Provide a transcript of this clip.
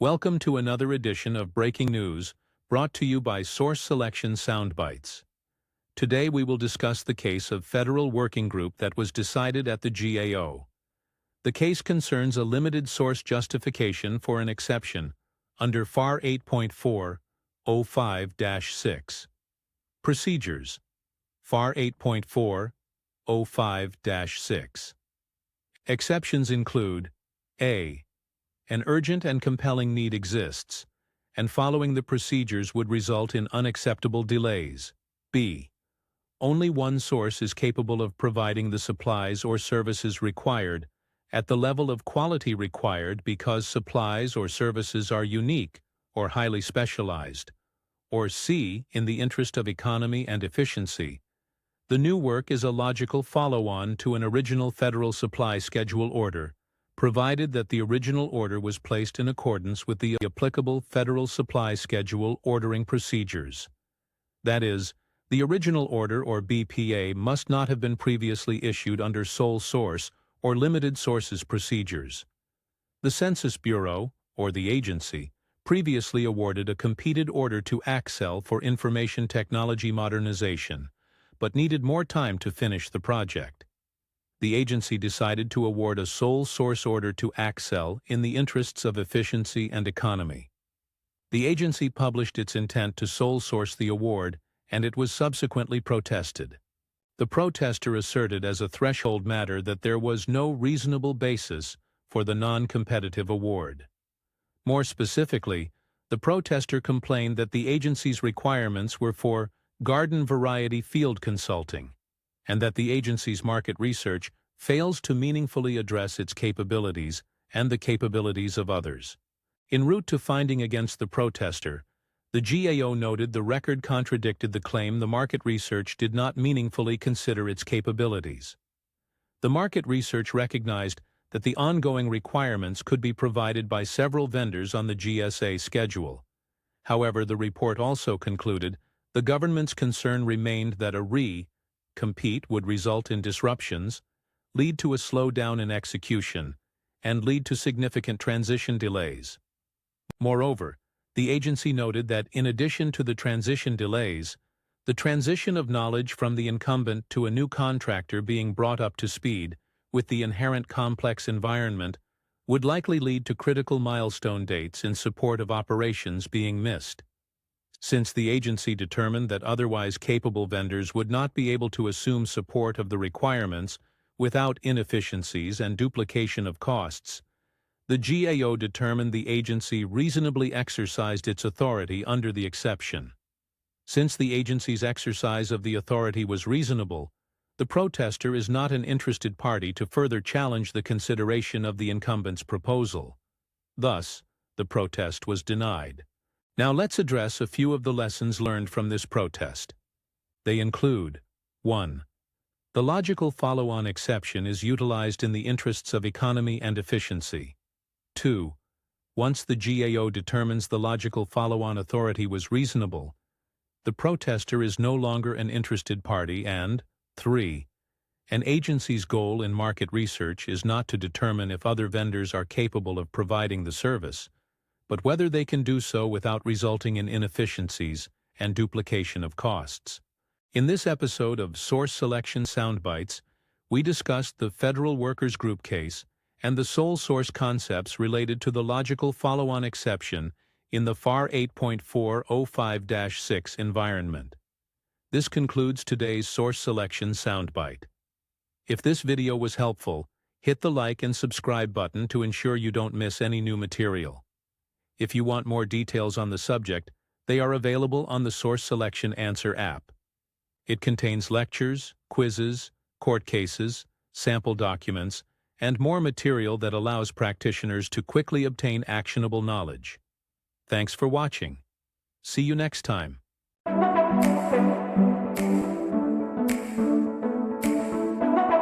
Welcome to another edition of Breaking News, brought to you by Source Selection Soundbites. Today we will discuss the case of Federal Working Group that was decided at the GAO. The case concerns a limited source justification for an exception under FAR 8.4.05-6. Procedures. FAR 8.4.05-6. Exceptions include A. An urgent and compelling need exists, and following the procedures would result in unacceptable delays. B. Only one source is capable of providing the supplies or services required at the level of quality required because supplies or services are unique or highly specialized. Or C. In the interest of economy and efficiency, the new work is a logical follow-on to an original Federal Supply Schedule order, provided that the original order was placed in accordance with the applicable Federal Supply Schedule ordering procedures. That is, the original order or BPA must not have been previously issued under sole source or limited sources procedures. The Census Bureau, or the agency, previously awarded a competed order to Axel for information technology modernization, but needed more time to finish the project. The agency decided to award a sole source order to Axel in the interests of efficiency and economy. The agency published its intent to sole source the award, and it was subsequently protested. The protester asserted as a threshold matter that there was no reasonable basis for the non-competitive award. More specifically, the protester complained that the agency's requirements were for garden variety field consulting, and that the agency's market research fails to meaningfully address its capabilities and the capabilities of others. En route to finding against the protester, the GAO noted the record contradicted the claim the market research did not meaningfully consider its capabilities. The market research recognized that the ongoing requirements could be provided by several vendors on the GSA schedule. However, the report also concluded the government's concern remained that a compete would result in disruptions, lead to a slowdown in execution, and lead to significant transition delays. Moreover, the agency noted that in addition to the transition delays, the transition of knowledge from the incumbent to a new contractor being brought up to speed with the inherent complex environment would likely lead to critical milestone dates in support of operations being missed. Since the agency determined that otherwise capable vendors would not be able to assume support of the requirements without inefficiencies and duplication of costs, the GAO determined the agency reasonably exercised its authority under the exception. Since the agency's exercise of the authority was reasonable, the protester is not an interested party to further challenge the consideration of the incumbent's proposal. Thus, the protest was denied. Now let's address a few of the lessons learned from this protest. They include: 1. The logical follow-on exception is utilized in the interests of economy and efficiency. 2. Once the GAO determines the logical follow-on authority was reasonable, the protester is no longer an interested party, and 3. An agency's goal in market research is not to determine if other vendors are capable of providing the service, but whether they can do so without resulting in inefficiencies and duplication of costs. In this episode of Source Selection Soundbites, we discussed the Federal Workers Group case and the sole source concepts related to the logical follow-on exception in the FAR 8.4.05-6 environment. This concludes today's Source Selection Soundbite. If this video was helpful, hit the like and subscribe button to ensure you don't miss any new material. If you want more details on the subject, they are available on the Source Selection Answer app. It contains lectures, quizzes, court cases, sample documents, and more material that allows practitioners to quickly obtain actionable knowledge. Thanks for watching. See you next time.